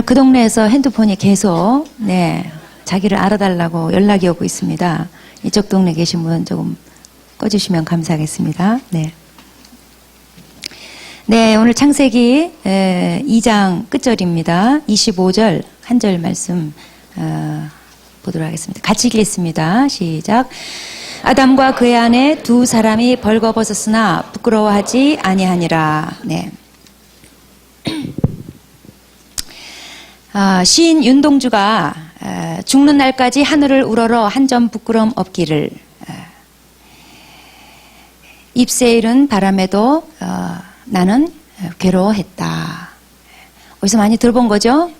그 동네에서 핸드폰이 계속 자기를 알아달라고 연락이 오고 있습니다. 이쪽 동네 계신 분 조금 꺼주시면 감사하겠습니다. 오늘 창세기 2장 끝절입니다. 25절 한 절 말씀 보도록 하겠습니다. 같이 읽겠습니다. 시작. 아담과 그의 아내 두 사람이 벌거벗었으나 부끄러워하지 아니하니라. 시인 윤동주가 죽는 날까지 하늘을 우러러 한 점 부끄럼 없기를, 잎새 잃은 바람에도 나는 괴로워했다. 어디서 많이 들어본 거죠?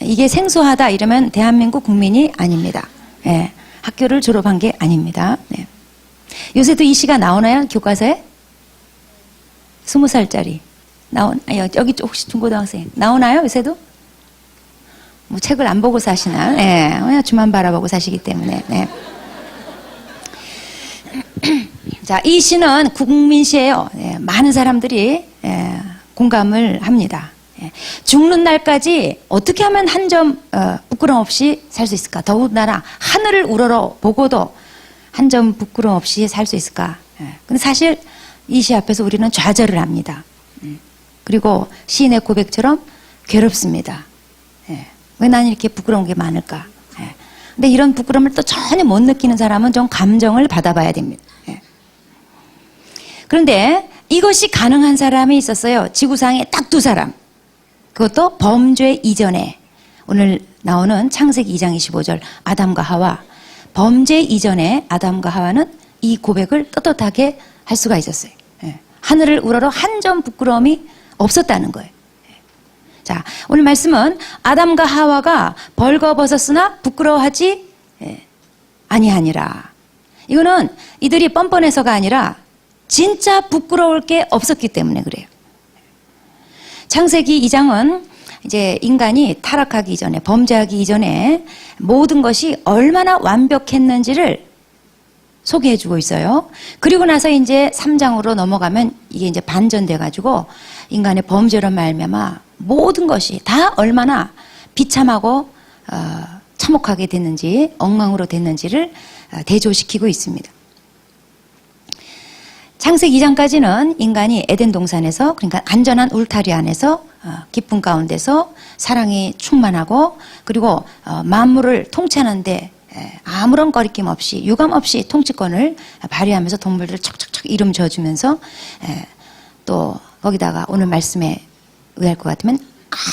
이게 생소하다 이러면 대한민국 국민이 아닙니다. 학교를 졸업한 게 아닙니다. 요새도 이 시가 나오나요? 교과서에? 20살짜리 여기 혹시 중고등학생 나오나요? 요새도? 뭐 책을 안 보고 사시나? 그냥 주만 바라보고 사시기 때문에. 자, 이 시는 국민시예요. 많은 사람들이 공감을 합니다. 죽는 날까지 어떻게 하면 한 점 부끄럼 없이 살 수 있을까? 더군다나 하늘을 우러러 보고도 한 점 부끄럼 없이 살 수 있을까? 근데 사실 이 시 앞에서 우리는 좌절을 합니다. 그리고 시인의 고백처럼 괴롭습니다. 왜 나는 이렇게 부끄러운 게 많을까? 근데 이런 부끄러움을 또 전혀 못 느끼는 사람은 좀 감정을 받아봐야 됩니다. 그런데 이것이 가능한 사람이 있었어요. 지구상에 딱 두 사람. 그것도 범죄 이전에, 오늘 나오는 창세기 2장 25절 아담과 하와, 범죄 이전에 아담과 하와는 이 고백을 떳떳하게 할 수가 있었어요. 하늘을 우러러 한 점 부끄러움이 없었다는 거예요. 자, 오늘 말씀은 아담과 하와가 벌거벗었으나 부끄러워하지 아니하니라. 이거는 이들이 뻔뻔해서가 아니라 진짜 부끄러울 게 없었기 때문에 그래요. 창세기 2장은 이제 인간이 타락하기 이전에, 범죄하기 이전에 모든 것이 얼마나 완벽했는지를 소개해 주고 있어요. 그리고 나서 이제 3장으로 넘어가면 이게 이제 반전돼 가지고 인간의 범죄로 말미암아 모든 것이 다 얼마나 비참하고 참혹하게 됐는지, 엉망으로 됐는지를 대조시키고 있습니다. 창세기 2장까지는 인간이 에덴 동산에서, 그러니까 안전한 울타리 안에서 기쁨 가운데서 사랑이 충만하고, 그리고 만물을 통치하는데 아무런 거리낌 없이, 유감 없이 통치권을 발휘하면서 동물들을 척척척 이름 져주면서, 또 거기다가 오늘 말씀에 의할 것 같으면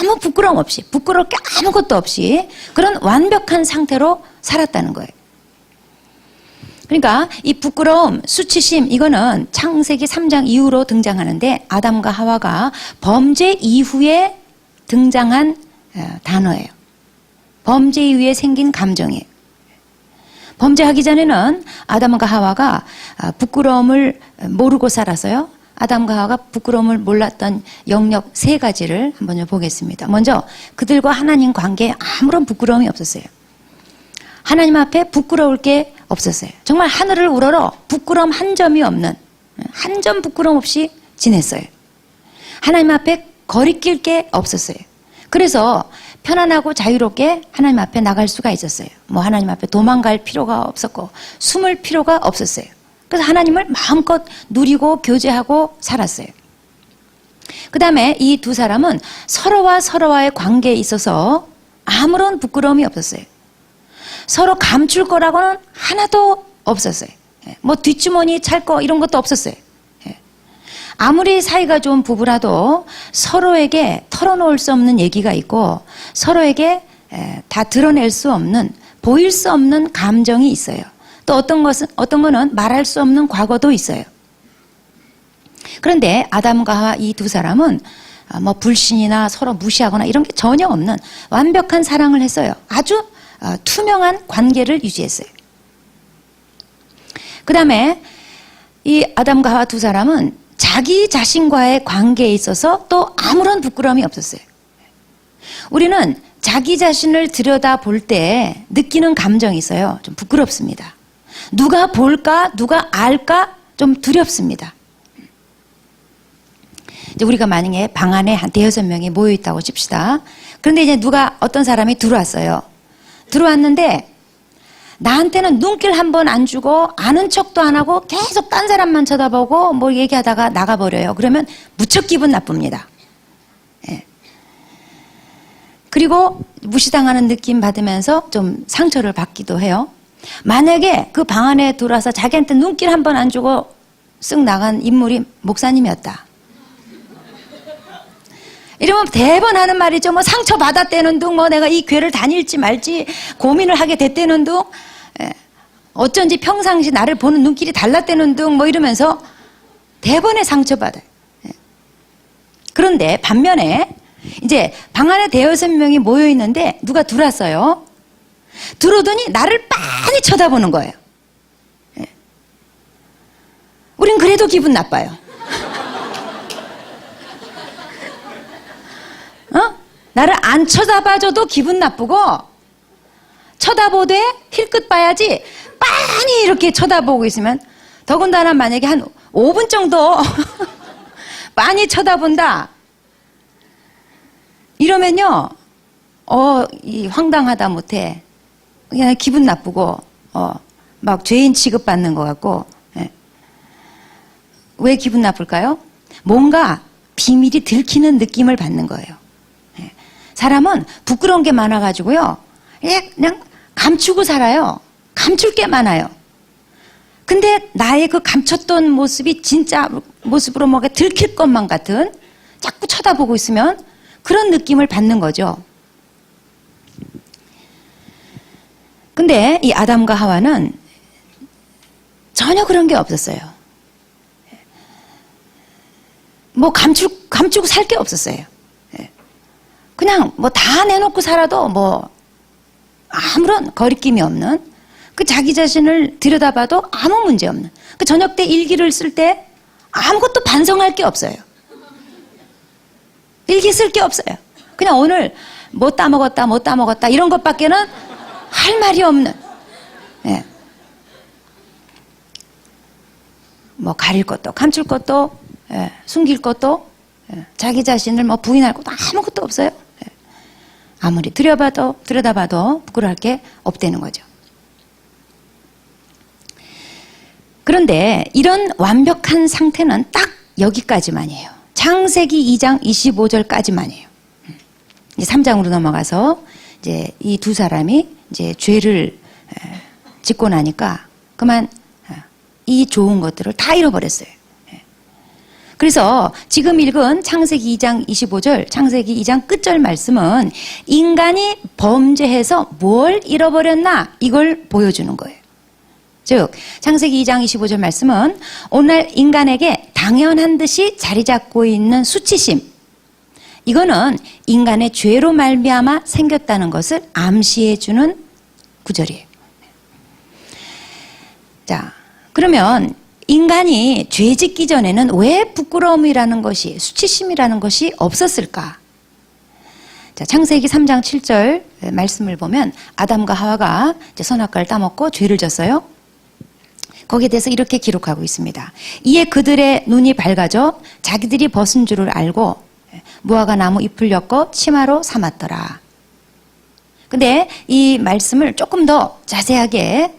아무 부끄러움 없이, 부끄러울 게 아무것도 없이 그런 완벽한 상태로 살았다는 거예요. 그러니까 이 부끄러움, 수치심, 이거는 창세기 3장 이후로 등장하는데 아담과 하와가 범죄 이후에 등장한 단어예요. 범죄 이후에 생긴 감정이에요. 범죄하기 전에는 아담과 하와가 부끄러움을 모르고 살아서요. 아담과 하와가 부끄러움을 몰랐던 영역 3가지를 한번 보겠습니다. 먼저 그들과 하나님 관계에 아무런 부끄러움이 없었어요. 하나님 앞에 부끄러울 게 없었어요. 정말 하늘을 우러러 부끄러움 한 점이 없는, 한 점 부끄러움 없이 지냈어요. 하나님 앞에 거리낄 게 없었어요. 그래서 편안하고 자유롭게 하나님 앞에 나갈 수가 있었어요. 뭐 하나님 앞에 도망갈 필요가 없었고 숨을 필요가 없었어요. 그래서 하나님을 마음껏 누리고 교제하고 살았어요. 그 다음에 이 두 사람은 서로와 서로와의 관계에 있어서 아무런 부끄러움이 없었어요. 서로 감출 거라고는 하나도 없었어요. 뭐 뒷주머니 찰 거 이런 것도 없었어요. 아무리 사이가 좋은 부부라도 서로에게 털어놓을 수 없는 얘기가 있고 서로에게 다 드러낼 수 없는, 보일 수 없는 감정이 있어요. 또 어떤 거는 말할 수 없는 과거도 있어요. 그런데 아담과 하와 이 두 사람은 뭐 불신이나 서로 무시하거나 이런 게 전혀 없는 완벽한 사랑을 했어요. 아주 투명한 관계를 유지했어요. 그 다음에 이 아담과 하와 두 사람은 자기 자신과의 관계에 있어서 또 아무런 부끄러움이 없었어요. 우리는 자기 자신을 들여다볼 때 느끼는 감정이 있어요. 좀 부끄럽습니다. 누가 볼까, 누가 알까 좀 두렵습니다. 이제 우리가 만약에 방 안에 한 5-6명이 모여 있다고 칩시다. 그런데 이제 어떤 사람이 들어왔어요. 들어왔는데 나한테는 눈길 한 번 안 주고 아는 척도 안 하고 계속 딴 사람만 쳐다보고 뭘 얘기하다가 나가버려요. 그러면 무척 기분 나쁩니다. 예. 그리고 무시당하는 느낌 받으면서 좀 상처를 받기도 해요. 만약에 그 방 안에 들어와서 자기한테 눈길 한 번 안 주고 쓱 나간 인물이 목사님이었다. 이러면 대번 하는 말이죠. 뭐 상처 받았다는 둥, 뭐 내가 이 교회를 다닐지 말지 고민을 하게 됐다는 둥, 어쩐지 평상시 나를 보는 눈길이 달랐다는 둥, 뭐 이러면서 대번에 상처받아요. 그런데 반면에 이제 방 안에 5-6명이 모여 있는데 누가 들어왔어요. 들어오더니 나를 빤히 쳐다보는 거예요. 우린 그래도 기분 나빠요. 나를 안 쳐다봐줘도 기분 나쁘고, 쳐다보되 힐끗 봐야지 빤히 이렇게 쳐다보고 있으면, 더군다나 만약에 한 5분 정도 빤히 쳐다본다 이러면요, 이 황당하다 못해 그냥 기분 나쁘고 막 죄인 취급받는 것 같고. 왜 기분 나쁠까요? 뭔가 비밀이 들키는 느낌을 받는 거예요. 사람은 부끄러운 게 많아가지고요, 그냥 감추고 살아요. 감출 게 많아요. 근데 나의 그 감췄던 모습이 진짜 모습으로 뭐가 들킬 것만 같은, 자꾸 쳐다보고 있으면 그런 느낌을 받는 거죠. 근데 이 아담과 하와는 전혀 그런 게 없었어요. 뭐 감추고 살 게 없었어요. 그냥 뭐 다 내놓고 살아도 뭐 아무런 거리낌이 없는, 그 자기 자신을 들여다봐도 아무 문제 없는, 그 저녁 때 일기를 쓸 때 아무것도 반성할 게 없어요. 일기 쓸 게 없어요. 그냥 오늘 뭐 따먹었다 이런 것밖에는 할 말이 없는. 뭐 가릴 것도 감출 것도 숨길 것도 자기 자신을 뭐 부인할 것도 아무것도 없어요. 아무리 들여다봐도 부끄러울 게 없다는 거죠. 그런데 이런 완벽한 상태는 딱 여기까지만이에요. 창세기 2장 25절까지만이에요. 이제 3장으로 넘어가서 이제 이 두 사람이 이제 죄를 짓고 나니까 그만 이 좋은 것들을 다 잃어버렸어요. 그래서 지금 읽은 창세기 2장 25절, 창세기 2장 끝절 말씀은 인간이 범죄해서 뭘 잃어버렸나 이걸 보여주는 거예요. 즉 창세기 2장 25절 말씀은 오늘 인간에게 당연한 듯이 자리 잡고 있는 수치심, 이거는 인간의 죄로 말미암아 생겼다는 것을 암시해 주는 구절이에요. 자, 그러면 인간이 죄 짓기 전에는 왜 부끄러움이라는 것이, 수치심이라는 것이 없었을까? 자, 창세기 3장 7절 말씀을 보면 아담과 하와가 이제 선악과를 따먹고 죄를 졌어요. 거기에 대해서 이렇게 기록하고 있습니다. 이에 그들의 눈이 밝아져 자기들이 벗은 줄을 알고 무화과 나무 잎을 엮어 치마로 삼았더라. 근데 이 말씀을 조금 더 자세하게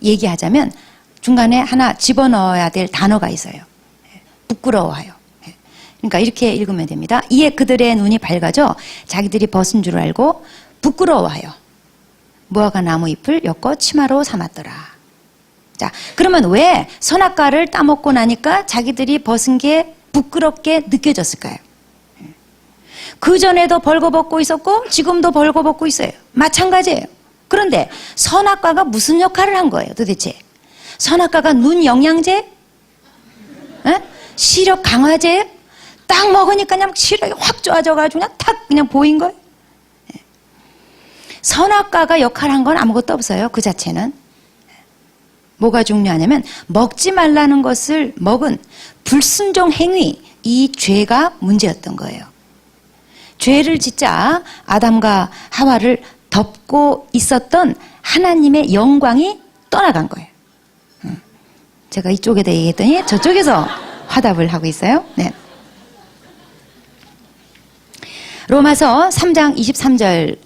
얘기하자면 중간에 하나 집어넣어야 될 단어가 있어요. 부끄러워하여. 그러니까 이렇게 읽으면 됩니다. 이에 그들의 눈이 밝아져 자기들이 벗은 줄 알고 부끄러워하여 무화과 나무 잎을 엮어 치마로 삼았더라. 자, 그러면 왜 선악과를 따먹고 나니까 자기들이 벗은 게 부끄럽게 느껴졌을까요? 그 전에도 벌거벗고 있었고 지금도 벌거벗고 있어요. 마찬가지예요. 그런데 선악과가 무슨 역할을 한 거예요, 도대체? 선악과가 눈 영양제? 시력 강화제? 딱 먹으니까 그냥 시력이 확 좋아져가지고 그냥 탁 그냥 보인 거예요. 선악과가 역할한 건 아무것도 없어요, 그 자체는. 뭐가 중요하냐면 먹지 말라는 것을 먹은 불순종 행위, 이 죄가 문제였던 거예요. 죄를 짓자 아담과 하와를 덮고 있었던 하나님의 영광이 떠나간 거예요. 제가 이쪽에다 얘기했더니 저쪽에서 화답을 하고 있어요. 네. 로마서 3장 23절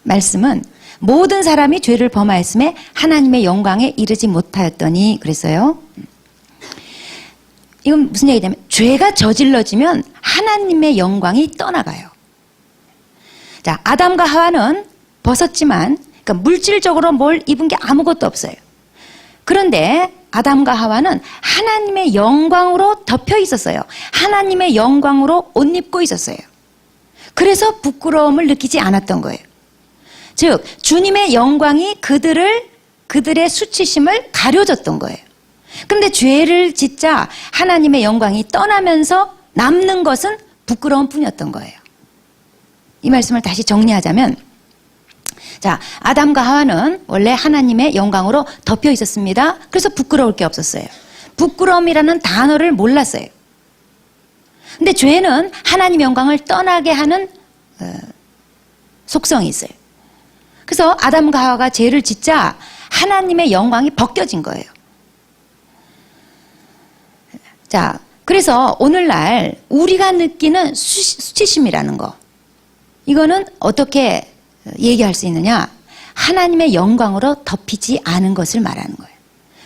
말씀은 모든 사람이 죄를 범하였음에 하나님의 영광에 이르지 못하였더니 그랬어요. 이건 무슨 얘기냐면 죄가 저질러지면 하나님의 영광이 떠나가요. 자, 아담과 하와는 벗었지만 그러니까 물질적으로 뭘 입은 게 아무것도 없어요. 그런데 아담과 하와는 하나님의 영광으로 덮여 있었어요. 하나님의 영광으로 옷 입고 있었어요. 그래서 부끄러움을 느끼지 않았던 거예요. 즉 주님의 영광이 그들의 수치심을 가려줬던 거예요. 그런데 죄를 짓자 하나님의 영광이 떠나면서 남는 것은 부끄러움 뿐이었던 거예요. 이 말씀을 다시 정리하자면, 자, 아담과 하와는 원래 하나님의 영광으로 덮여 있었습니다. 그래서 부끄러울 게 없었어요. 부끄러움이라는 단어를 몰랐어요. 근데 죄는 하나님 영광을 떠나게 하는 속성이 있어요. 그래서 아담과 하와가 죄를 짓자 하나님의 영광이 벗겨진 거예요. 자, 그래서 오늘날 우리가 느끼는 수치심이라는 거, 이거는 어떻게 얘기할 수 있느냐? 하나님의 영광으로 덮이지 않은 것을 말하는 거예요.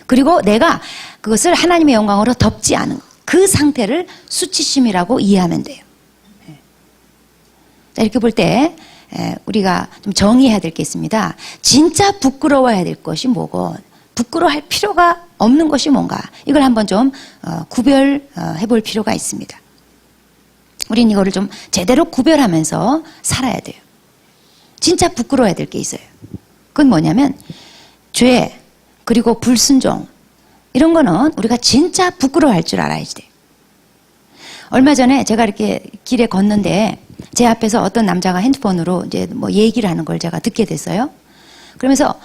그리고 내가 그것을 하나님의 영광으로 덮지 않은 것, 그 상태를 수치심이라고 이해하면 돼요. 자, 이렇게 볼 때 우리가 좀 정의해야 될 게 있습니다. 진짜 부끄러워해야 될 것이 뭐고 부끄러워할 필요가 없는 것이 뭔가, 이걸 한번 좀 구별해 볼 필요가 있습니다. 우린 이거를 좀 제대로 구별하면서 살아야 돼요. 진짜 부끄러워야 될 게 있어요. 그건 뭐냐면 죄, 그리고 불순종, 이런 거는 우리가 진짜 부끄러워할 줄 알아야지 돼요. 얼마 전에 제가 이렇게 길에 걷는데 제 앞에서 어떤 남자가 핸드폰으로 이제 뭐 얘기를 하는 걸 제가 듣게 됐어요. 그러면서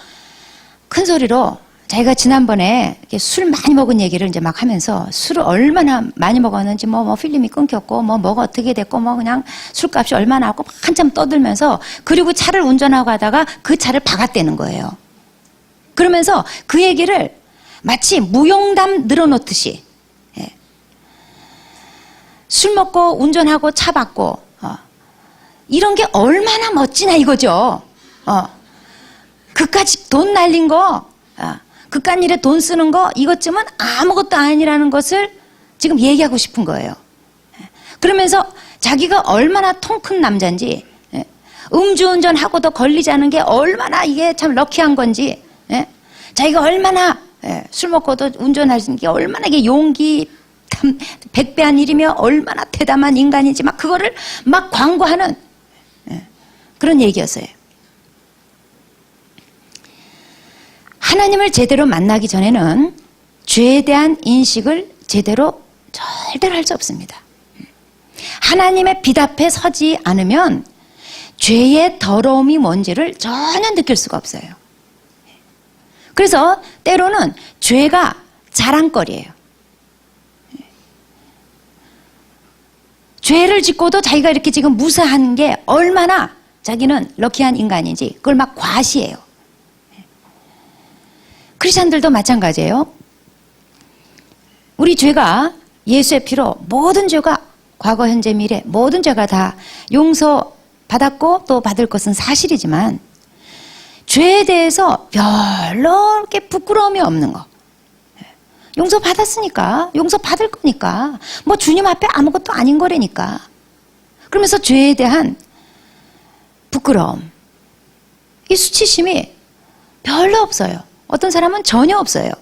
큰 소리로 자기가 지난번에 이렇게 술 많이 먹은 얘기를 이제 막 하면서 술을 얼마나 많이 먹었는지 뭐 필름이 끊겼고 뭐가 어떻게 됐고 뭐 그냥 술값이 얼마나 하고 한참 떠들면서, 그리고 차를 운전하고 하다가 그 차를 박았다는 거예요. 그러면서 그 얘기를 마치 무용담 늘어놓듯이, 술 먹고 운전하고 차 박고 이런 게 얼마나 멋지나 이거죠. 그까짓 돈 날린 거, 그깟 일에 돈 쓰는 거, 이것쯤은 아무것도 아니라는 것을 지금 얘기하고 싶은 거예요. 그러면서 자기가 얼마나 통 큰 남자인지, 음주운전하고도 걸리지 않은 게 얼마나 이게 참 럭키한 건지, 자기가 얼마나 술 먹고도 운전할 수 있는 게 얼마나 이게 용기 100배한 일이며 얼마나 대담한 인간인지 막 그거를 막 광고하는 그런 얘기였어요. 하나님을 제대로 만나기 전에는 죄에 대한 인식을 절대로 할 수 없습니다. 하나님의 빛 앞에 서지 않으면 죄의 더러움이 뭔지를 전혀 느낄 수가 없어요. 그래서 때로는 죄가 자랑거리예요. 죄를 짓고도 자기가 이렇게 지금 무사한 게 얼마나 자기는 럭키한 인간인지 그걸 막 과시해요. 크리스천들도 마찬가지예요. 우리 죄가 예수의 피로 모든 죄가 과거, 현재, 미래 모든 죄가 다 용서받았고 또 받을 것은 사실이지만 죄에 대해서 별로 이렇게 부끄러움이 없는 거. 용서받았으니까, 용서받을 거니까, 뭐 주님 앞에 아무것도 아닌 거라니까. 그러면서 죄에 대한 부끄러움, 이 수치심이 별로 없어요. 어떤 사람은 전혀 없어요.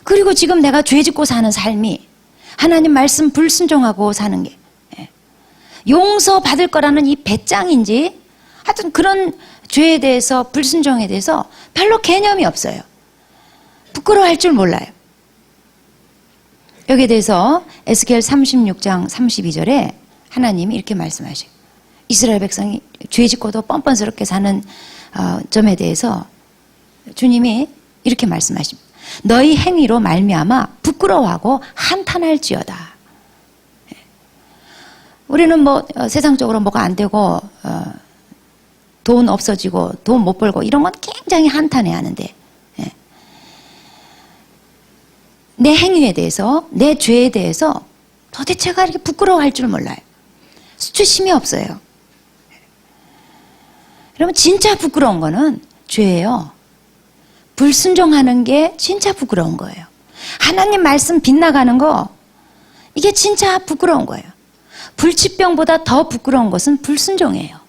그리고 지금 내가 죄 짓고 사는 삶이 하나님 말씀 불순종하고 사는 게 용서받을 거라는 이 배짱인지 하여튼 그런 죄에 대해서, 불순종에 대해서 별로 개념이 없어요. 부끄러워할 줄 몰라요. 여기에 대해서 에스겔 36장 32절에 하나님이 이렇게 말씀하셔요. 이스라엘 백성이 죄 짓고도 뻔뻔스럽게 사는 점에 대해서 주님이 이렇게 말씀하십니다. 너희 행위로 말미암아 부끄러워하고 한탄할지어다. 우리는 뭐 세상적으로 뭐가 안 되고 돈 없어지고 돈 못 벌고 이런 건 굉장히 한탄해 하는데, 내 행위에 대해서, 내 죄에 대해서 도대체가 이렇게 부끄러워할 줄 몰라요. 수치심이 없어요. 여러분, 진짜 부끄러운 거는 죄예요. 불순종하는 게 진짜 부끄러운 거예요. 하나님 말씀 빗나가는 거, 이게 진짜 부끄러운 거예요. 불치병보다 더 부끄러운 것은 불순종이에요.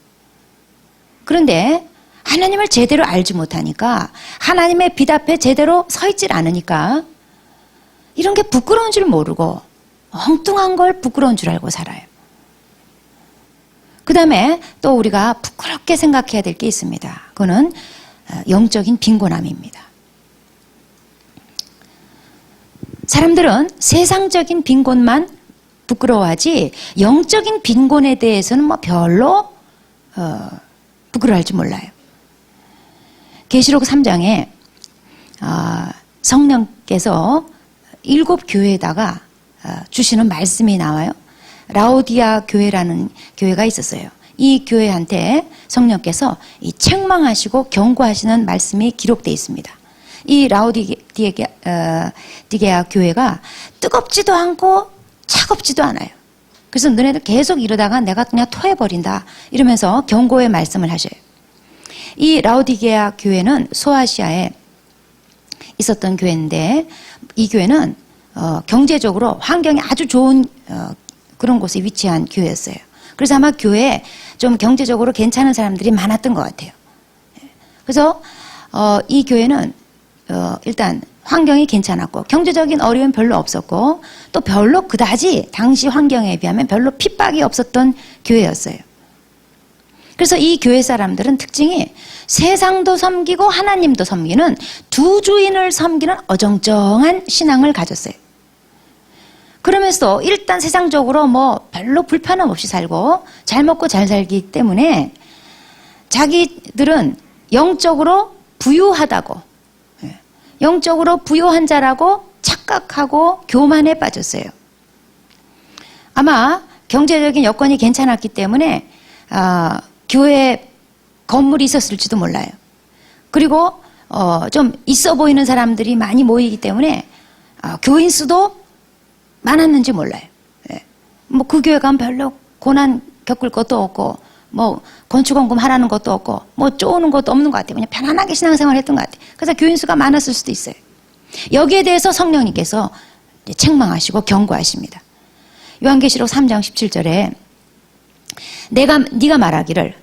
그런데 하나님을 제대로 알지 못하니까, 하나님의 빛 앞에 제대로 서 있질 않으니까 이런 게 부끄러운 줄 모르고 엉뚱한 걸 부끄러운 줄 알고 살아요. 그 다음에 또 우리가 부끄럽게 생각해야 될 게 있습니다. 그거는 영적인 빈곤함입니다. 사람들은 세상적인 빈곤만 부끄러워하지 영적인 빈곤에 대해서는 뭐 별로 부끄러워할 줄 몰라요. 계시록 3장에 성령께서 7 교회에다가 주시는 말씀이 나와요. 라오디아 교회라는 교회가 있었어요. 이 교회한테 성령께서 이 책망하시고 경고하시는 말씀이 기록되어 있습니다. 이 라오디게아 교회가 뜨겁지도 않고 차갑지도 않아요. 그래서 너네들 계속 이러다가 내가 그냥 토해버린다 이러면서 경고의 말씀을 하셔요. 이 라오디게아 교회는 소아시아에 있었던 교회인데, 이 교회는 경제적으로 환경이 아주 좋은 그런 곳에 위치한 교회였어요. 그래서 아마 교회에 좀 경제적으로 괜찮은 사람들이 많았던 것 같아요. 그래서 이 교회는 일단 환경이 괜찮았고 경제적인 어려움이 별로 없었고 또 별로 그다지 당시 환경에 비하면 별로 핍박이 없었던 교회였어요. 그래서 이 교회 사람들은 특징이 세상도 섬기고 하나님도 섬기는 두 주인을 섬기는 어정쩡한 신앙을 가졌어요. 그러면서 일단 세상적으로 뭐 별로 불편함 없이 살고 잘 먹고 잘 살기 때문에 자기들은 영적으로 부유하다고, 영적으로 부유한 자라고 착각하고 교만에 빠졌어요. 아마 경제적인 여건이 괜찮았기 때문에 교회에 건물이 있었을지도 몰라요. 그리고 좀 있어 보이는 사람들이 많이 모이기 때문에 교인 수도 많았는지 몰라요. 뭐 그 교회 가면 별로 고난 겪을 것도 없고 뭐 건축원금 하라는 것도 없고 뭐 쪼는 것도 없는 것 같아요. 그냥 편안하게 신앙생활 했던 것 같아요. 그래서 교인 수가 많았을 수도 있어요. 여기에 대해서 성령님께서 책망하시고 경고하십니다. 요한계시록 3장 17절에 네가 말하기를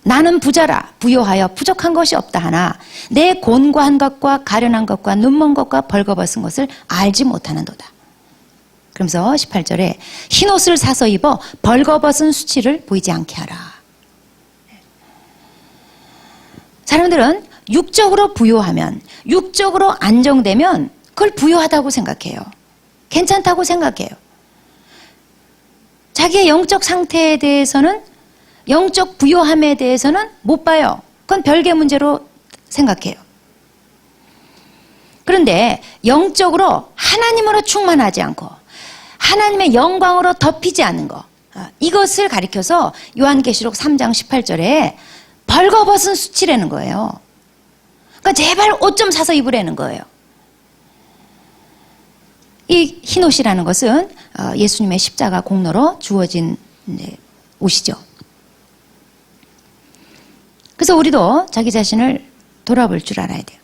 나는 부자라 부요하여 부족한 것이 없다 하나 내 곤고한 것과 가련한 것과 눈먼 것과 벌거벗은 것을 알지 못하는도다. 그러면서 18절에 흰옷을 사서 입어 벌거벗은 수치를 보이지 않게 하라. 사람들은 육적으로 부요하면, 육적으로 안정되면 그걸 부요하다고 생각해요. 괜찮다고 생각해요. 자기의 영적 상태에 대해서는, 영적 부요함에 대해서는 못 봐요. 그건 별개 문제로 생각해요. 그런데 영적으로 하나님으로 충만하지 않고 하나님의 영광으로 덮이지 않는 것, 이것을 가리켜서 요한계시록 3장 18절에 벌거벗은 수치라는 거예요. 그러니까 제발 옷 좀 사서 입으라는 거예요. 이 흰옷이라는 것은 예수님의 십자가 공로로 주어진 옷이죠. 그래서 우리도 자기 자신을 돌아볼 줄 알아야 돼요.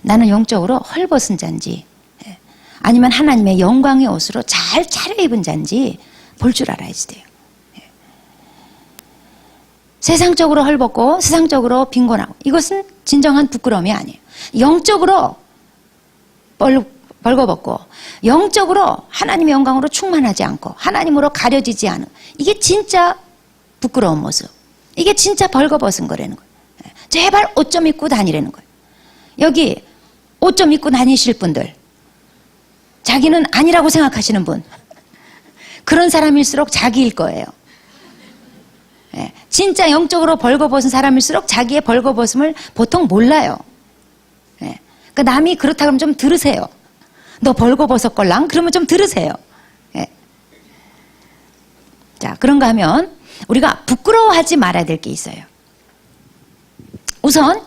나는 영적으로 헐벗은 자인지 아니면 하나님의 영광의 옷으로 잘 차려입은 자인지 볼 줄 알아야지 돼요. 세상적으로 헐벗고 세상적으로 빈곤하고 이것은 진정한 부끄러움이 아니에요. 영적으로 벌거벗고 영적으로 하나님의 영광으로 충만하지 않고 하나님으로 가려지지 않은, 이게 진짜 부끄러운 모습, 이게 진짜 벌거벗은 거라는 거예요. 제발 옷 좀 입고 다니라는 거예요. 여기 옷 좀 입고 다니실 분들, 자기는 아니라고 생각하시는 분, 그런 사람일수록 자기일 거예요. 진짜 영적으로 벌거벗은 사람일수록 자기의 벌거벗음을 보통 몰라요. 그러니까 남이 그렇다 그러면 좀 들으세요. 너 벌거벗었걸랑? 그러면 좀 들으세요. 자, 그런가 하면 우리가 부끄러워하지 말아야 될 게 있어요. 우선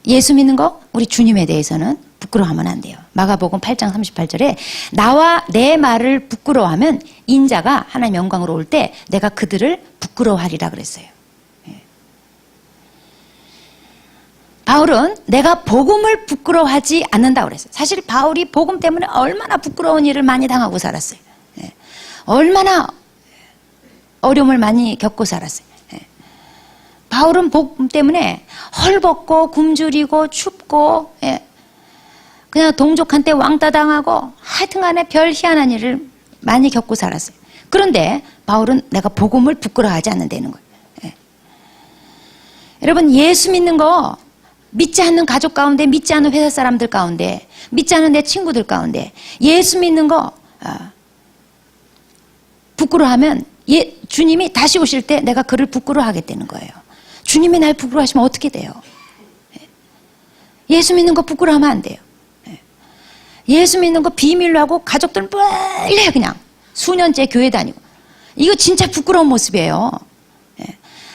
예수 믿는 거, 우리 주님에 대해서는 부끄러워하면 안 돼요. 마가복음 8장 38절에 나와 내 말을 부끄러워하면 인자가 하나님의 영광으로 올 때 내가 그들을 부끄러워하리라 그랬어요. 바울은 내가 복음을 부끄러워하지 않는다고 그랬어요. 사실 바울이 복음 때문에 얼마나 부끄러운 일을 많이 당하고 살았어요. 얼마나 어려움을 많이 겪고 살았어요. 바울은 복음 때문에 헐벗고 굶주리고 춥고 그냥 동족한테 왕따 당하고 하여튼간에 별 희한한 일을 많이 겪고 살았어요. 그런데 바울은 내가 복음을 부끄러워하지 않는다는 거예요. 여러분, 예수 믿는 거 믿지 않는 가족 가운데, 믿지 않는 회사 사람들 가운데, 믿지 않는 내 친구들 가운데 예수 믿는 거 부끄러워하면 주님이 다시 오실 때 내가 그를 부끄러워하겠다는 거예요. 주님이 날 부끄러워하시면 어떻게 돼요? 예수 믿는 거 부끄러워하면 안 돼요. 예수 믿는 거 비밀로 하고 가족들은 빨리 그냥 수년째 교회 다니고, 이거 진짜 부끄러운 모습이에요.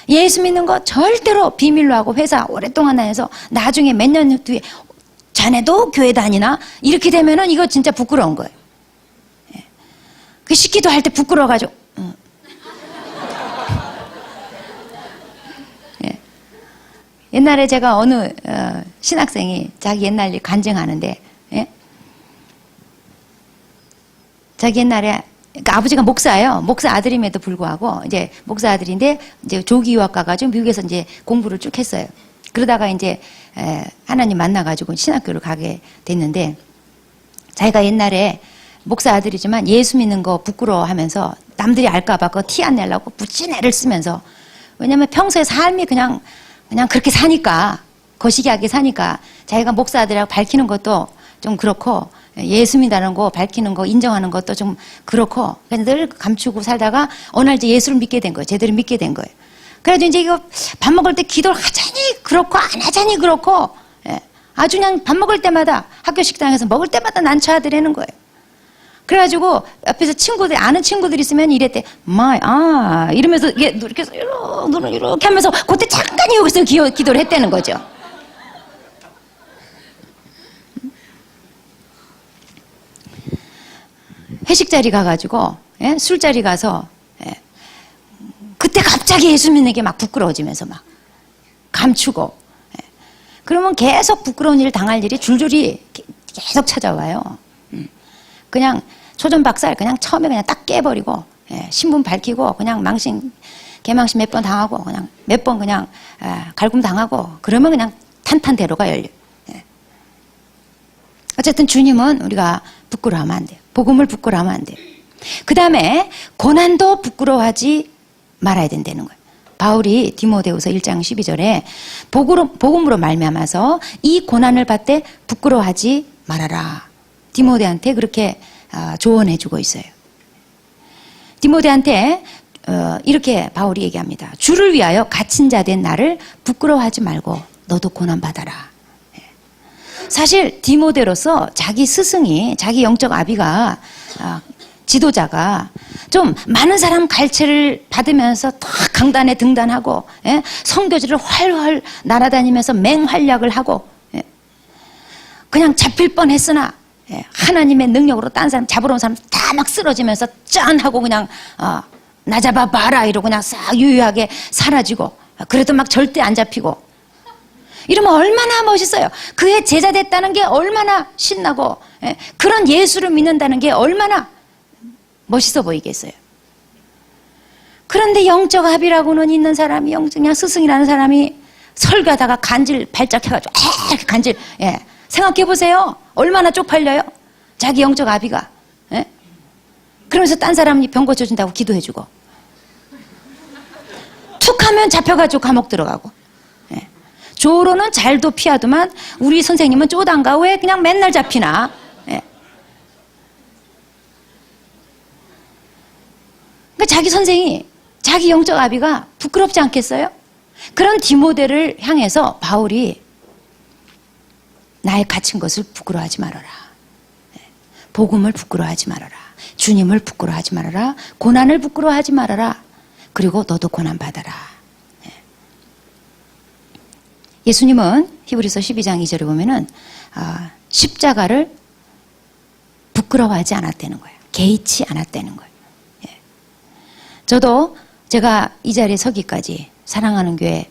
예수 믿는 거 절대로 비밀로 하고 회사 오랫동안 다녀서 나중에 몇 년 뒤에 자네도 교회 다니나? 이렇게 되면은 이거 진짜 부끄러운 거예요. 그 식기도 할 때 부끄러워가지고 옛날에 제가 어느 신학생이 자기 옛날 일 간증하는데, 자기 옛날에 그러니까 아버지가 목사예요. 목사 아들임에도 불구하고 이제 목사 아들인데 이제 조기 유학 가가지고 미국에서 이제 공부를 쭉 했어요. 그러다가 이제 하나님 만나가지고 신학교를 가게 됐는데, 자기가 옛날에 목사 아들이지만 예수 믿는 거 부끄러워하면서 남들이 알까봐 그거 티 안 내려고 무진 애를 쓰면서, 왜냐면 평소에 삶이 그냥 그렇게 사니까, 거시기하게 사니까 자기가 목사 아들이라고 밝히는 것도 좀 그렇고, 예수 믿다는 거 밝히는 거 인정하는 것도 좀 그렇고, 그래서 늘 감추고 살다가 어느 날 이제 예수를 믿게 된 거예요. 제대로 믿게 된 거예요. 그래가지고 이제 이거 밥 먹을 때 기도를 하자니 그렇고 안 하자니 그렇고, 아주 그냥 밥 먹을 때마다 학교 식당에서 먹을 때마다 난처하더라는 거예요. 그래가지고 옆에서 친구들, 아는 친구들 있으면 이랬대. 이러면서 이렇게 눈을 이렇게 하면서 그때 잠깐 여기서 기도를 했다는 거죠. 회식 자리 가가지고, 술자리 가서, 그때 갑자기 예수 믿는 게 막 부끄러워지면서 막 감추고, 그러면 계속 부끄러운 일을 당할 일이 줄줄이 계속 찾아와요. 그냥 초전박살 그냥 처음에 그냥 딱 깨버리고, 신분 밝히고 그냥 개망신 몇 번 당하고 그냥 몇 번 그냥 갈굼 당하고, 그러면 그냥 탄탄대로가 열려. 어쨌든 주님은 우리가 부끄러워하면 안 돼요. 복음을 부끄러워하면 안 돼요. 그 다음에 고난도 부끄러워하지 말아야 된다는 거예요. 바울이 디모데후서 1장 12절에 복음으로 말미암아서 이 고난을 받되 부끄러워하지 말아라. 디모데한테 그렇게 조언해 주고 있어요. 디모데한테 이렇게 바울이 얘기합니다. 주를 위하여 갇힌 자 된 나를 부끄러워하지 말고 너도 고난 받아라. 사실 디모데로서 자기 스승이, 자기 영적 아비가, 지도자가 좀 많은 사람 갈채를 받으면서 딱 강단에 등단하고, 선교지를 활활 날아다니면서 맹활약을 하고, 그냥 잡힐 뻔했으나 하나님의 능력으로 딴 사람 잡으러 온 사람 다 막 쓰러지면서 짠 하고 그냥 나 잡아봐라 이러고 그냥 싹 유유하게 사라지고, 그래도 막 절대 안 잡히고, 이러면 얼마나 멋있어요. 그의 제자 됐다는 게 얼마나 신나고, 그런 예수를 믿는다는 게 얼마나 멋있어 보이겠어요. 그런데 영적 아비라고는 있는 사람이, 그냥 스승이라는 사람이 설교하다가 간질 발작해가지고 이렇게 간질, 생각해 보세요. 얼마나 쪽팔려요. 자기 영적 아비가. 그러면서 딴 사람이 병 고쳐준다고 기도해주고, 툭 하면 잡혀가지고 감옥 들어가고, 조로는 잘도 피하더만 우리 선생님은 쪼단가 왜 그냥 맨날 잡히나. 그러니까 자기 선생이, 자기 영적 아비가 부끄럽지 않겠어요? 그런 디모데를 향해서 바울이 나의 갇힌 것을 부끄러워하지 말아라. 복음을 부끄러워하지 말아라. 주님을 부끄러워하지 말아라. 고난을 부끄러워하지 말아라. 그리고 너도 고난 받아라. 예수님은 히브리서 12장 2절에 보면은 십자가를 부끄러워하지 않았다는 거예요. 개의치 않았다는 거예요. 예. 저도 제가 이 자리에 서기까지, 사랑하는 교회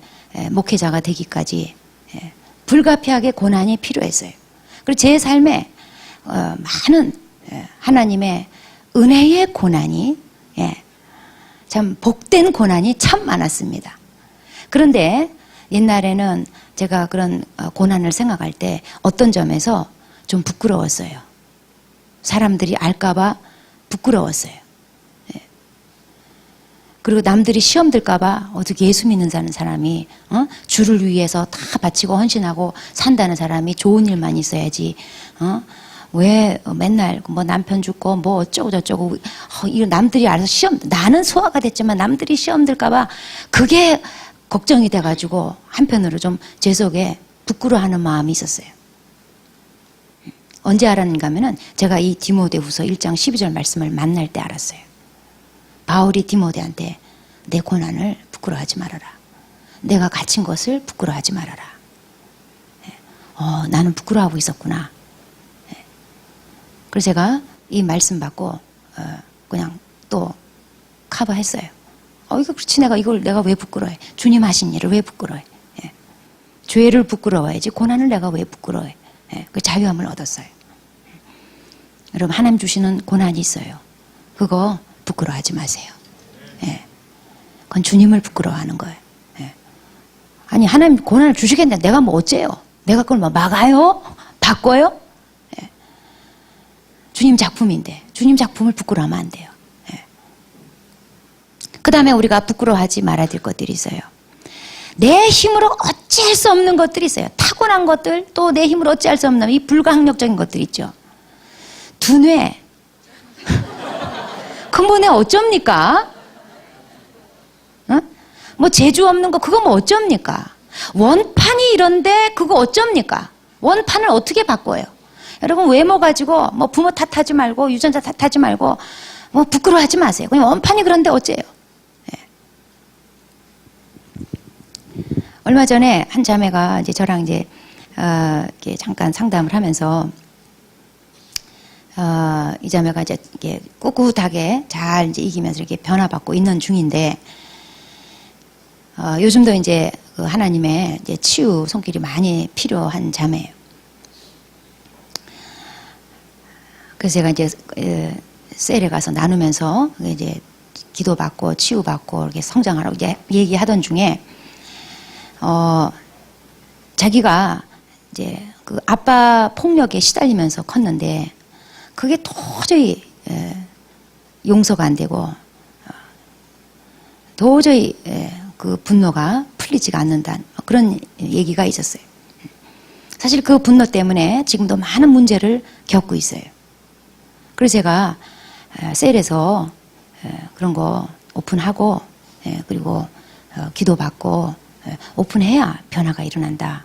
목회자가 되기까지 불가피하게 고난이 필요했어요. 그리고 제 삶에 많은 하나님의 은혜의 고난이, 참 복된 고난이 참 많았습니다. 그런데 옛날에는 제가 그런 고난을 생각할 때 어떤 점에서 좀 부끄러웠어요. 사람들이 알까봐 부끄러웠어요. 그리고 남들이 시험 들까봐 어떻게 예수 믿는 사람이 주를 위해서 다 바치고 헌신하고 산다는 사람이 좋은 일만 있어야지, 왜 맨날 뭐 남편 죽고 뭐 어쩌고 저쩌고, 이거 남들이 알아서 시험, 나는 소화가 됐지만 남들이 시험 들까봐 그게 걱정이 돼가지고 한편으로 좀 제 속에 부끄러워하는 마음이 있었어요. 언제 알았는가 하면은 제가 이 디모데후서 1장 12절 말씀을 만날 때 알았어요. 바울이 디모데한테 내 고난을 부끄러워하지 말아라. 내가 갇힌 것을 부끄러워하지 말아라. 나는 부끄러워하고 있었구나. 그래서 제가 이 말씀 받고 그냥 또 커버했어요. 이거 그렇지, 이걸 내가 왜 부끄러워해? 주님 하신 일을 왜 부끄러워해? 죄를 부끄러워해야지 고난을 내가 왜 부끄러워해? 그 자유함을 얻었어요. 여러분, 하나님 주시는 고난이 있어요. 그거 부끄러워하지 마세요. 그건 주님을 부끄러워하는 거예요. 아니, 하나님 고난을 주시겠는데 내가 뭐 어째요? 내가 그걸 뭐 막아요? 바꿔요? 주님 작품인데 주님 작품을 부끄러워하면 안 돼요. 그 다음에 우리가 부끄러워하지 말아야 될 것들이 있어요. 내 힘으로 어찌할 수 없는 것들이 있어요. 타고난 것들, 또 내 힘으로 어찌할 수 없는 이 불가항력적인 것들 있죠. 두뇌. 근본에 어쩝니까? 뭐 재주 없는 거 그거 뭐 어쩝니까? 원판이 이런데 그거 어쩝니까? 원판을 어떻게 바꿔요? 여러분, 외모 가지고 뭐 부모 탓하지 말고 유전자 탓하지 말고 뭐 부끄러워하지 마세요. 그냥 원판이 그런데 어째요? 얼마 전에 한 자매가 이제 저랑 이제 이렇게 잠깐 상담을 하면서 이 자매가 이제 이렇게 꿋꿋하게 잘 이제 이기면서 이렇게 변화받고 있는 중인데, 요즘도 이제 그 하나님의 이제 치유 손길이 많이 필요한 자매예요. 그래서 제가 이제 셀에 가서 나누면서 이제 기도받고 치유받고 이렇게 성장하라고 이제 얘기하던 중에 자기가 이제 그 아빠 폭력에 시달리면서 컸는데 그게 도저히 용서가 안 되고 도저히 그 분노가 풀리지가 않는다는 그런 얘기가 있었어요. 사실 그 분노 때문에 지금도 많은 문제를 겪고 있어요. 그래서 제가 셀에서 그런 거 오픈하고 그리고 기도받고 오픈해야 변화가 일어난다.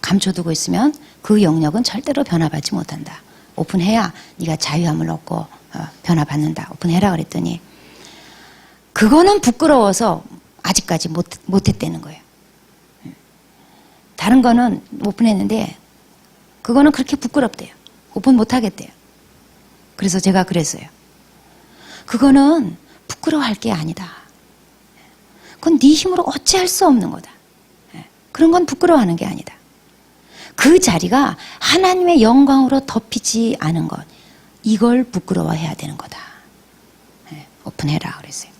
감춰두고 있으면 그 영역은 절대로 변화받지 못한다. 오픈해야 네가 자유함을 얻고 변화받는다. 오픈해라 그랬더니 그거는 부끄러워서 아직까지 못했다는 거예요. 다른 거는 오픈했는데 그거는 그렇게 부끄럽대요. 오픈 못하겠대요. 그래서 제가 그랬어요. 그거는 부끄러워할 게 아니다. 그건 네 힘으로 어찌할 수 없는 거다. 그런 건 부끄러워하는 게 아니다. 그 자리가 하나님의 영광으로 덮이지 않은 것, 이걸 부끄러워해야 되는 거다. 오픈해라 그랬어요.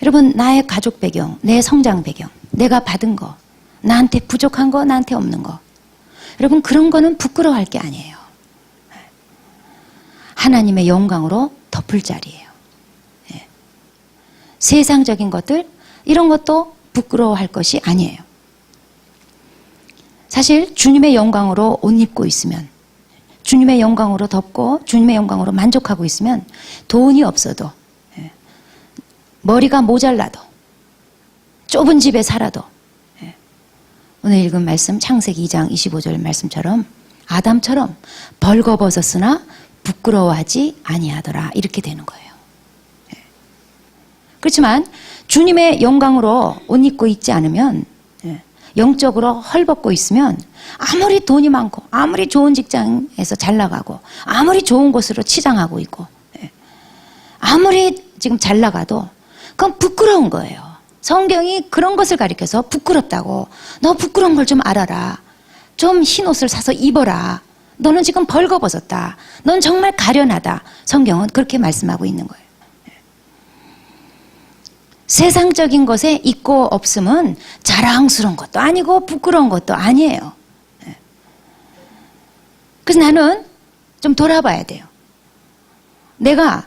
여러분, 나의 가족 배경, 내 성장 배경, 내가 받은 거, 나한테 부족한 거, 나한테 없는 거, 여러분, 그런 거는 부끄러워할 게 아니에요. 하나님의 영광으로 덮을 자리예요. 세상적인 것들, 이런 것도 부끄러워할 것이 아니에요. 사실 주님의 영광으로 옷 입고 있으면, 주님의 영광으로 덮고 주님의 영광으로 만족하고 있으면 돈이 없어도, 머리가 모자라도, 좁은 집에 살아도, 오늘 읽은 말씀 창세기 2장 25절 말씀처럼 아담처럼 벌거벗었으나 부끄러워하지 아니하더라, 이렇게 되는 거예요. 그렇지만 주님의 영광으로 옷 입고 있지 않으면 영적으로 헐벗고 있으면 아무리 돈이 많고 아무리 좋은 직장에서 잘 나가고 아무리 좋은 곳으로 치장하고 있고 아무리 지금 잘 나가도 그건 부끄러운 거예요. 성경이 그런 것을 가리켜서 부끄럽다고. 너 부끄러운 걸 좀 알아라. 좀 흰 옷을 사서 입어라. 너는 지금 벌거벗었다. 넌 정말 가련하다. 성경은 그렇게 말씀하고 있는 거예요. 세상적인 것에 있고 없음은 자랑스러운 것도 아니고 부끄러운 것도 아니에요. 그래서 나는 좀 돌아봐야 돼요. 내가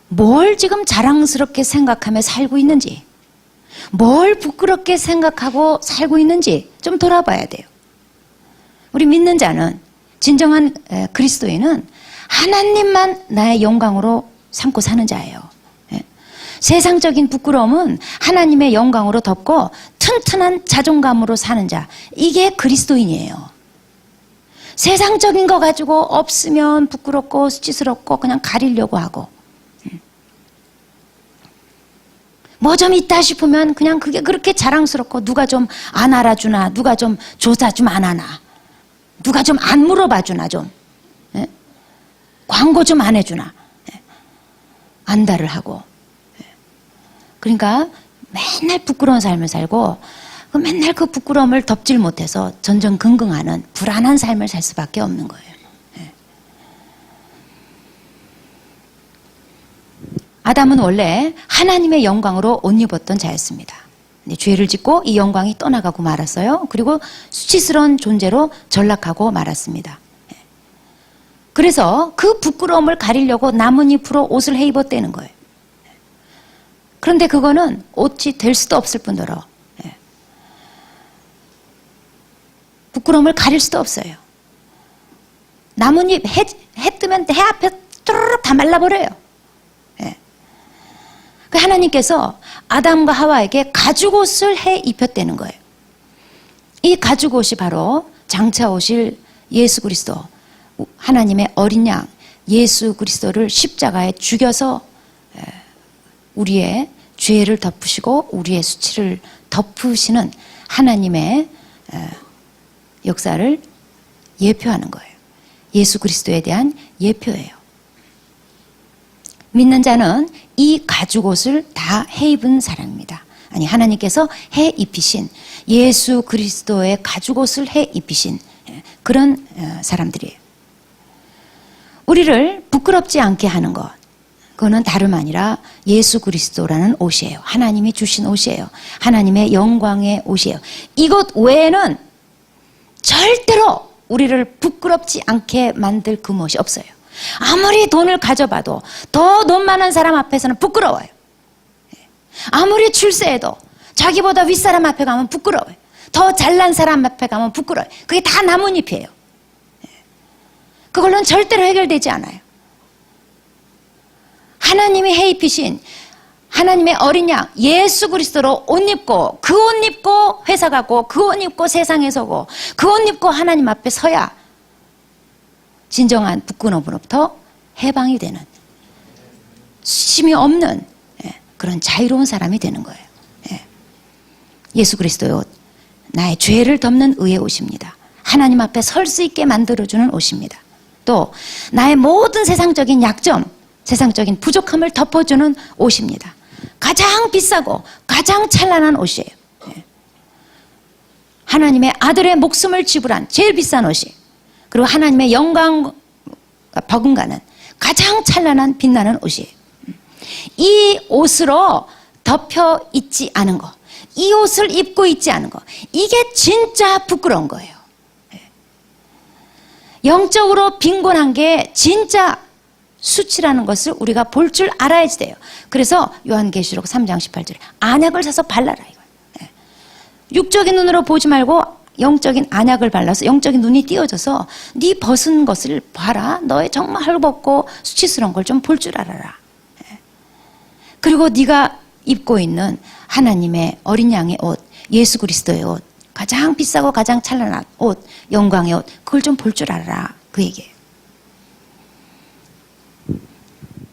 뭘 지금 자랑스럽게 생각하며 살고 있는지, 뭘 부끄럽게 생각하고 살고 있는지 좀 돌아봐야 돼요. 우리 믿는 자는, 진정한 그리스도인은 하나님만 나의 영광으로 삼고 사는 자예요. 세상적인 부끄러움은 하나님의 영광으로 덮고 튼튼한 자존감으로 사는 자, 이게 그리스도인이에요. 세상적인 거 가지고 없으면 부끄럽고 수치스럽고 그냥 가리려고 하고, 뭐 좀 있다 싶으면 그냥 그게 그렇게 자랑스럽고, 누가 좀 안 알아주나, 누가 좀 조사 좀 안 하나, 누가 좀 안 물어봐 주나, 좀 광고 좀 안 해주나, 안달을 하고. 그러니까 맨날 부끄러운 삶을 살고 맨날 그 부끄러움을 덮질 못해서 전전긍긍하는 불안한 삶을 살 수밖에 없는 거예요. 아담은 원래 하나님의 영광으로 옷 입었던 자였습니다. 근데 죄를 짓고 이 영광이 떠나가고 말았어요. 그리고 수치스러운 존재로 전락하고 말았습니다. 그래서 그 부끄러움을 가리려고 나뭇잎으로 옷을 해 입었다는 거예요. 그런데 그거는 옷이 될 수도 없을 뿐더러 부끄러움을 가릴 수도 없어요. 나뭇잎 해 뜨면 해 앞에 뚜루룩 다 말라버려요. 그 하나님께서 아담과 하와에게 가죽옷을 해 입혔다는 거예요. 이 가죽옷이 바로 장차 오실 예수 그리스도, 하나님의 어린 양 예수 그리스도를 십자가에 죽여서 우리의 죄를 덮으시고 우리의 수치를 덮으시는 하나님의 역사를 예표하는 거예요. 예수 그리스도에 대한 예표예요. 믿는 자는 이 가죽옷을 다 해 입은 사람입니다. 아니, 하나님께서 해 입히신 예수 그리스도의 가죽옷을 해 입히신 그런 사람들이에요. 우리를 부끄럽지 않게 하는 것, 그거는 다름 아니라 예수 그리스도라는 옷이에요. 하나님이 주신 옷이에요. 하나님의 영광의 옷이에요. 이것 외에는 절대로 우리를 부끄럽지 않게 만들 그 무엇이 없어요. 아무리 돈을 가져봐도 더 돈 많은 사람 앞에서는 부끄러워요. 아무리 출세해도 자기보다 윗사람 앞에 가면 부끄러워요. 더 잘난 사람 앞에 가면 부끄러워요. 그게 다 나뭇잎이에요. 그걸로는 절대로 해결되지 않아요. 하나님이 해 입히신 하나님의 어린 양 예수 그리스도로 옷 입고, 그 옷 입고 회사 가고, 그 옷 입고 세상에 서고, 그 옷 입고 하나님 앞에 서야 진정한 부끄러움으로부터 해방이 되는, 수심이 없는 그런 자유로운 사람이 되는 거예요. 예수 그리스도의 옷, 나의 죄를 덮는 의의 옷입니다. 하나님 앞에 설 수 있게 만들어주는 옷입니다. 또 나의 모든 세상적인 약점, 세상적인 부족함을 덮어주는 옷입니다. 가장 비싸고 가장 찬란한 옷이에요. 하나님의 아들의 목숨을 지불한 제일 비싼 옷이, 그리고 하나님의 영광 버금가는 가장 찬란한 빛나는 옷이에요. 이 옷으로 덮여 있지 않은 거, 이 옷을 입고 있지 않은 거, 이게 진짜 부끄러운 거예요. 영적으로 빈곤한 게 진짜 수치라는 것을 우리가 볼 줄 알아야지 돼요. 그래서 요한계시록 3장 18절에 안약을 사서 발라라 이거예요. 육적인 눈으로 보지 말고 영적인 안약을 발라서 영적인 눈이 띄어져서 네 벗은 것을 봐라. 너의 정말 헐벗고 수치스러운 걸 좀 볼 줄 알아라. 그리고 네가 입고 있는 하나님의 어린 양의 옷, 예수 그리스도의 옷, 가장 비싸고 가장 찬란한 옷, 영광의 옷, 그걸 좀 볼 줄 알아라. 그 얘기예요.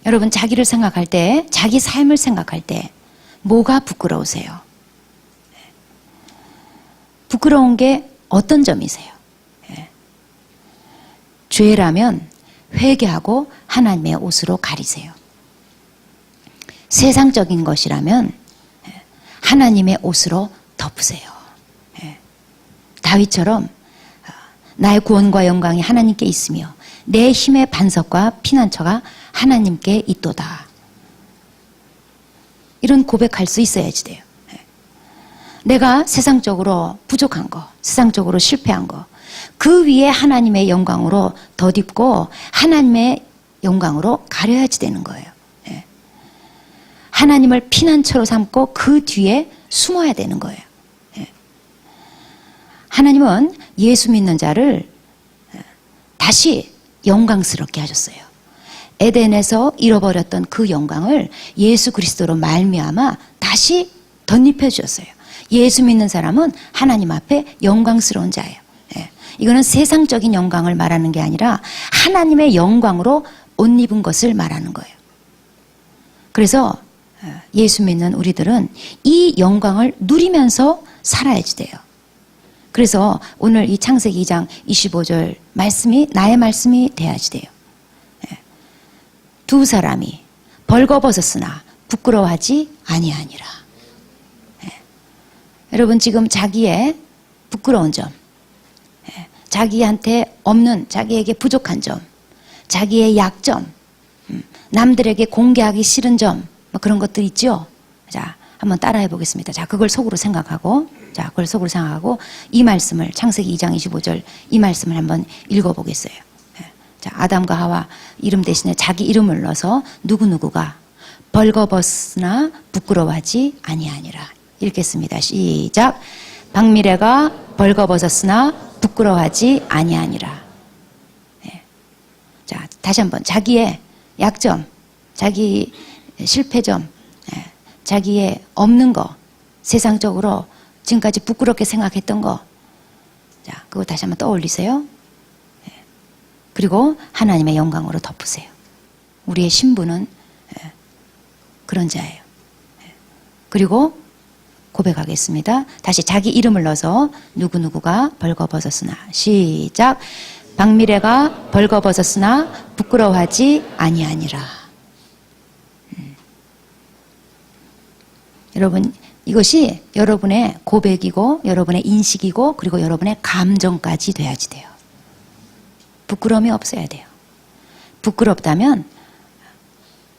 여러분, 자기를 생각할 때, 자기 삶을 생각할 때 뭐가 부끄러우세요? 부끄러운 게 어떤 점이세요? 예. 죄라면 회개하고 하나님의 옷으로 가리세요. 세상적인 것이라면 하나님의 옷으로 덮으세요. 예. 다윗처럼 나의 구원과 영광이 하나님께 있으며 내 힘의 반석과 피난처가 하나님께 있도다. 이런 고백할 수 있어야지 돼요. 내가 세상적으로 부족한 거, 세상적으로 실패한 거, 그 위에 하나님의 영광으로 덧입고 하나님의 영광으로 가려야지 되는 거예요. 하나님을 피난처로 삼고 그 뒤에 숨어야 되는 거예요. 하나님은 예수 믿는 자를 다시 영광스럽게 하셨어요. 에덴에서 잃어버렸던 그 영광을 예수 그리스도로 말미암아 다시 덧입혀 주셨어요. 예수 믿는 사람은 하나님 앞에 영광스러운 자예요. 이거는 세상적인 영광을 말하는 게 아니라 하나님의 영광으로 옷 입은 것을 말하는 거예요. 그래서 예수 믿는 우리들은 이 영광을 누리면서 살아야지 돼요. 그래서 오늘 이 창세기 2장 25절 말씀이 나의 말씀이 돼야지 돼요. 두 사람이 벌거벗었으나 부끄러워하지 아니하니라. 여러분 지금 자기의 부끄러운 점, 자기한테 없는, 자기에게 부족한 점, 자기의 약점, 남들에게 공개하기 싫은 점, 뭐 그런 것들 있죠. 자, 한번 따라해 보겠습니다. 자, 그걸 속으로 생각하고, 이 말씀을 창세기 2장 25절 이 말씀을 한번 읽어보겠어요. 자, 아담과 하와 이름 대신에 자기 이름을 넣어서 누구누구가 벌거벗으나 부끄러워하지 아니하니라. 읽겠습니다. 시작. 박미래가 벌거벗었으나 부끄러워하지 아니하니라. 자, 다시 한번 자기의 약점, 자기 실패점, 자기의 없는 거, 세상적으로 지금까지 부끄럽게 생각했던 거, 자, 그거 다시 한번 떠올리세요. 그리고 하나님의 영광으로 덮으세요. 우리의 신분은 그런 자예요. 그리고 고백하겠습니다. 다시 자기 이름을 넣어서 누구누구가 벌거벗었으나, 시작. 박미래가 벌거벗었으나 부끄러워하지 아니하니라. 여러분, 이것이 여러분의 고백이고 여러분의 인식이고 그리고 여러분의 감정까지 돼야지 돼요. 부끄러움이 없어야 돼요. 부끄럽다면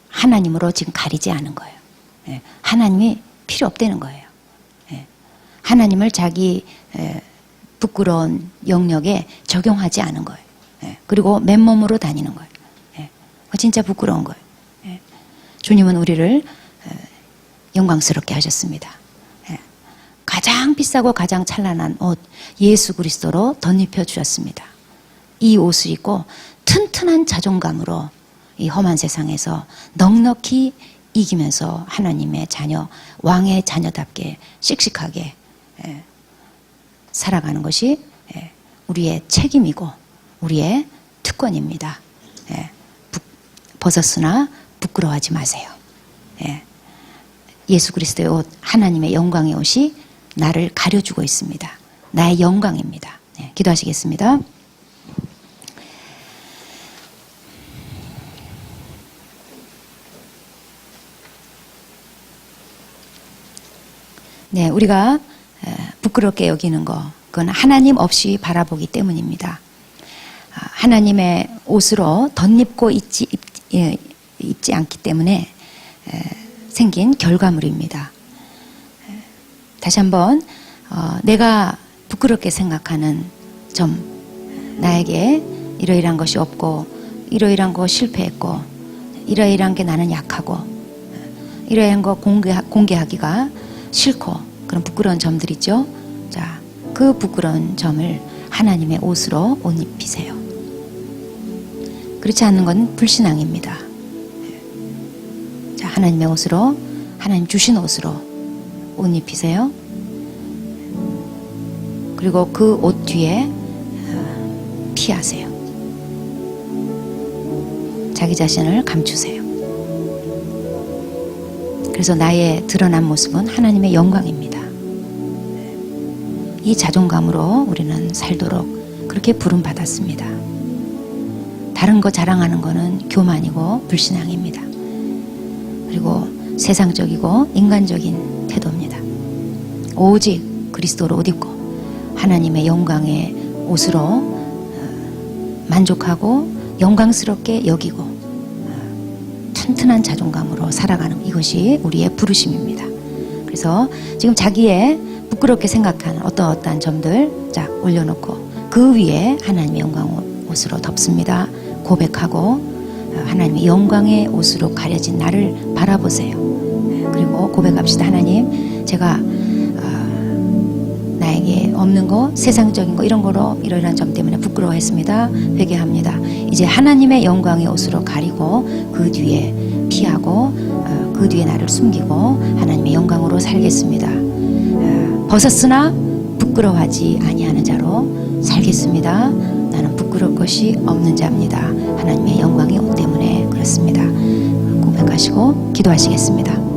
하나님으로 지금 가리지 않은 거예요. 하나님이 필요 없다는 거예요. 하나님을 자기 부끄러운 영역에 적용하지 않은 거예요. 그리고 맨몸으로 다니는 거예요. 진짜 부끄러운 거예요. 주님은 우리를 영광스럽게 하셨습니다. 가장 비싸고 가장 찬란한 옷 예수 그리스도로 덧입혀 주셨습니다. 이 옷을 입고 튼튼한 자존감으로 이 험한 세상에서 넉넉히 이기면서 하나님의 자녀, 왕의 자녀답게 씩씩하게 살아가는 것이 우리의 책임이고 우리의 특권입니다. 벗었으나 부끄러워하지 마세요. 예수 그리스도의 옷, 하나님의 영광의 옷이 나를 가려주고 있습니다. 나의 영광입니다. 기도하시겠습니다. 네, 우리가 부끄럽게 여기는 거, 그건 하나님 없이 바라보기 때문입니다. 하나님의 옷으로 덧입고 입지 않기 때문에 생긴 결과물입니다. 다시 한번 내가 부끄럽게 생각하는 점, 나에게 이러이러한 것이 없고 이러이러한 거 실패했고 이러이러한 게 나는 약하고 이러이러한 거 공개하기가 싫고 그런 부끄러운 점들 있죠. 자, 그 부끄러운 점을 하나님의 옷으로 옷 입히세요. 그렇지 않는 건 불신앙입니다. 자, 하나님의 옷으로, 하나님 주신 옷으로 옷 입히세요. 그리고 그 옷 뒤에 피하세요. 자기 자신을 감추세요. 그래서 나의 드러난 모습은 하나님의 영광입니다. 이 자존감으로 우리는 살도록 그렇게 부름받았습니다. 다른 거 자랑하는 거는 교만이고 불신앙입니다. 그리고 세상적이고 인간적인 태도입니다. 오직 그리스도로 옷 입고 하나님의 영광의 옷으로 만족하고 영광스럽게 여기고 튼튼한 자존감으로 살아가는 이것이 우리의 부르심입니다. 그래서 지금 자기의 부끄럽게 생각하는 어떠한 점들 쫙 올려놓고 그 위에 하나님의 영광 옷으로 덮습니다. 고백하고 하나님의 영광의 옷으로 가려진 나를 바라보세요. 그리고 고백합시다. 하나님, 제가 나에게 없는 거, 세상적인 거 이런 거로 이러이러한 점 때문에 부끄러워했습니다. 회개합니다. 이제 하나님의 영광의 옷으로 가리고 그 뒤에 피하고 그 뒤에 나를 숨기고 하나님의 영광으로 살겠습니다. 벗었으나 부끄러워하지 아니하는 자로 살겠습니다. 나는 부끄러울 것이 없는 자입니다. 하나님의 영광의 옷 때문에 그렇습니다. 고백하시고 기도하시겠습니다.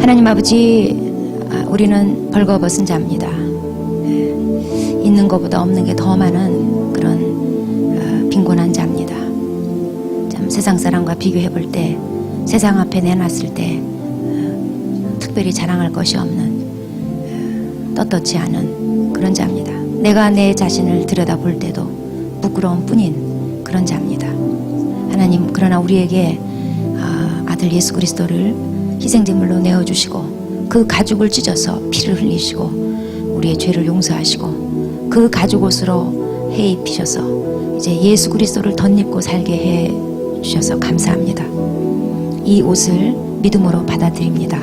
하나님 아버지, 우리는 벌거벗은 자입니다. 있는 것보다 없는 게 더 많은 그런 빈곤한 자입니다. 참 세상 사람과 비교해 볼 때, 세상 앞에 내놨을 때 특별히 자랑할 것이 없는, 떳떳지 않은 그런 자입니다. 내가 내 자신을 들여다볼 때도 부끄러운 뿐인 그런 자입니다. 하나님, 그러나 우리에게 아들 예수 그리스도를 희생제물로 내어주시고 그 가죽을 찢어서 피를 흘리시고 우리의 죄를 용서하시고 그 가죽옷으로 해 입히셔서 이제 예수 그리스도를 덧입고 살게 해 주셔서 감사합니다. 이 옷을 믿음으로 받아들입니다.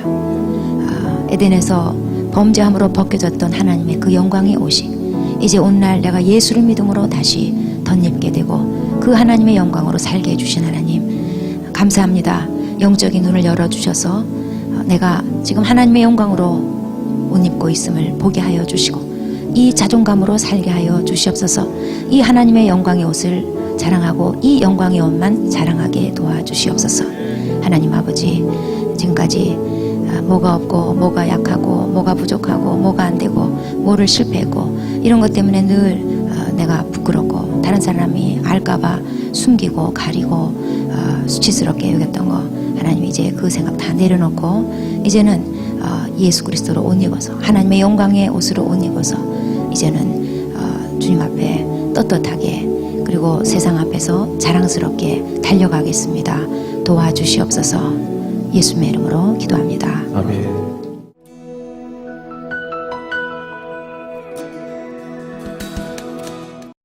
에덴에서 범죄함으로 벗겨졌던 하나님의 그 영광의 옷이 이제 오늘 내가 예수를 믿음으로 다시 덧입게 되고 그 하나님의 영광으로 살게 해주신 하나님 감사합니다. 영적인 눈을 열어주셔서 내가 지금 하나님의 영광으로 옷 입고 있음을 보게 하여 주시고 이 자존감으로 살게 하여 주시옵소서. 이 하나님의 영광의 옷을 자랑하고 이 영광의 옷만 자랑하게 도와주시옵소서. 하나님 아버지, 지금까지 뭐가 없고 뭐가 약하고 뭐가 부족하고 뭐가 안 되고 뭐를 실패했고 이런 것 때문에 늘 내가 부끄럽고 다른 사람이 알까봐 숨기고 가리고 수치스럽게 여겼던 거 하나님 이제 그 생각 다 내려놓고 이제는 예수 그리스도로 옷 입어서 하나님의 영광의 옷으로 옷 입어서 이제는 주님 앞에 떳떳하게 그리고 세상 앞에서 자랑스럽게 달려가겠습니다. 도와주시옵소서. 예수님의 이름으로 기도합니다. 아멘.